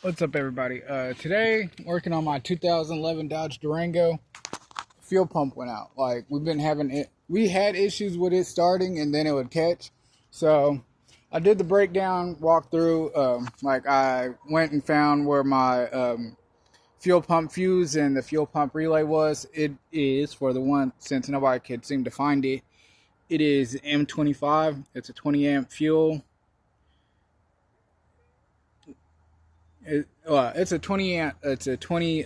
What's up, everybody? Today, working on my 2011 Dodge Durango. Fuel pump went out. Like, we've been having it. We had issues with it starting, and then it would catch. So, I did the breakdown, walkthrough. Like, I went and found where my fuel pump fuse and the fuel pump relay was. It is, for the one, since nobody could seem to find it, it is M25. It's a 20 amp fuel. It's a 20 amp. It's a 20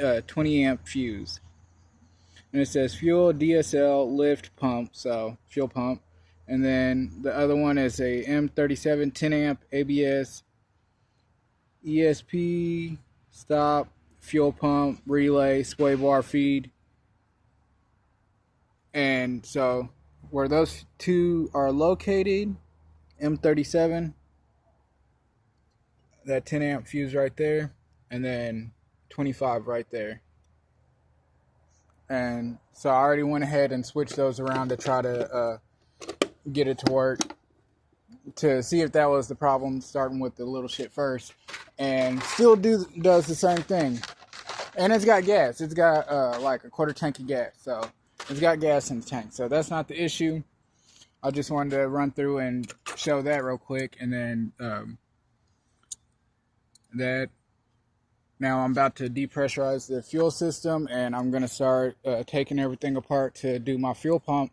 amp fuse, and it says fuel DSL lift pump, so fuel pump. And then the other one is a M37 10 amp ABS ESP stop fuel pump relay sway bar feed. And so where those two are located, M37, that 10 amp fuse right there, and then 25 right there. And so I already went ahead and switched those around to try to get it to work, to see if that was the problem, starting with the little shit first. And still does the same thing. And it's got gas. It's got like a quarter tank of gas. So it's got gas in the tank. So that's not the issue. I just wanted to run through and show that real quick. And then now I'm about to depressurize the fuel system, and I'm going to start taking everything apart to do my fuel pump.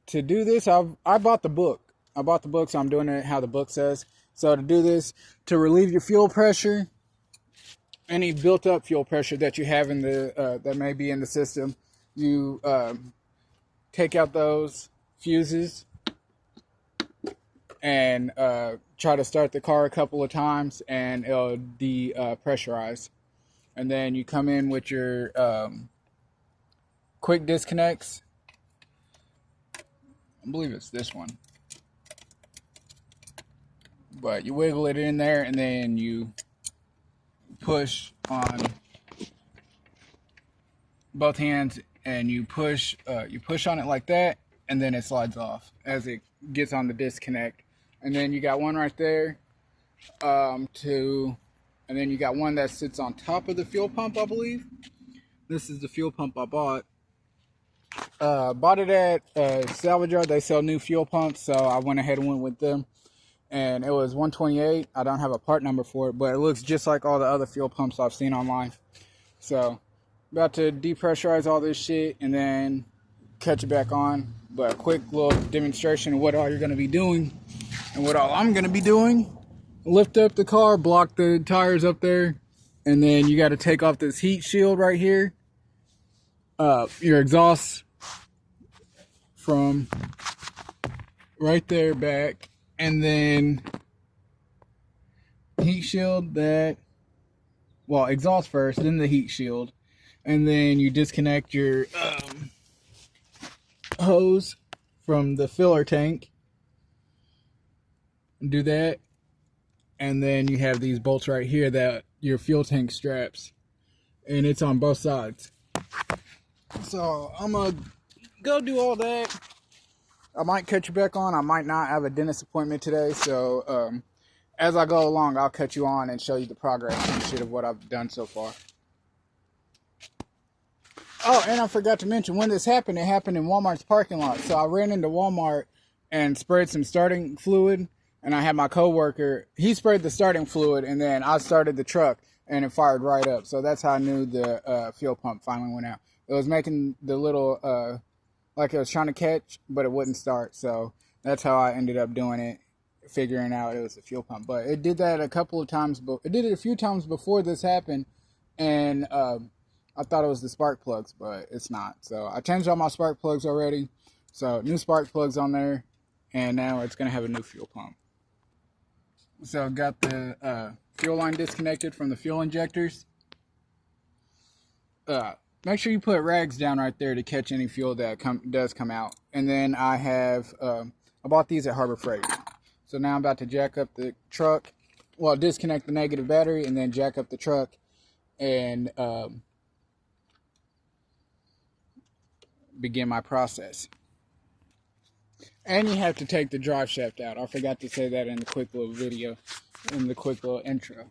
To do this, I bought the book. I bought the book, so I'm doing it how the book says. So to do this, to relieve your fuel pressure, any built up fuel pressure that you have in the that may be in the system, you take out those fuses and try to start the car a couple of times, and it'll depressurize. And then you come in with your quick disconnects. I believe it's this one. But you wiggle it in there, and then you push on both hands, and you push on it like that, and then it slides off as it gets on the disconnect. And then you got one right there, and then you got one that sits on top of the fuel pump, I believe. This is the fuel pump I bought. Bought it at Salvage Yard. They sell new fuel pumps, so I went ahead and went with them. And it was $128. I don't have a part number for it, but it looks just like all the other fuel pumps I've seen online. So, about to depressurize all this shit and then catch it back on. But a quick little demonstration of what all you're going to be doing. And what all I'm going to be doing, lift up the car, block the tires up there, and then you got to take off this heat shield right here. Your exhaust from right there back, and then heat shield exhaust first, then the heat shield, and then you disconnect your hose from the filler tank. Do that, and then you have these bolts right here that your fuel tank straps, and it's on both sides. So I'm gonna go do all that. I might catch you back on. I might not. Have a dentist appointment today, so as I go along, I'll catch you on and show you the progress and shit of what I've done so far. Oh, and I forgot to mention, when this happened, it happened in Walmart's parking lot. So I ran into Walmart and sprayed some starting fluid. And I had my coworker, he sprayed the starting fluid, and then I started the truck, and it fired right up. So that's how I knew the fuel pump finally went out. It was making the little, like it was trying to catch, but it wouldn't start. So that's how I ended up doing it, figuring out it was a fuel pump. But it did that a couple of times. It did it a few times before this happened, and I thought it was the spark plugs, but it's not. So I changed all my spark plugs already. So new spark plugs on there, and now it's going to have a new fuel pump. So got the fuel line disconnected from the fuel injectors. Make sure you put rags down right there to catch any fuel that does come out. And then I have, I bought these at Harbor Freight. So now I'm about to jack up the truck. Well, disconnect the negative battery and then jack up the truck and begin my process. And you have to take the drive shaft out. I forgot to say that in the quick little video, in the quick little intro.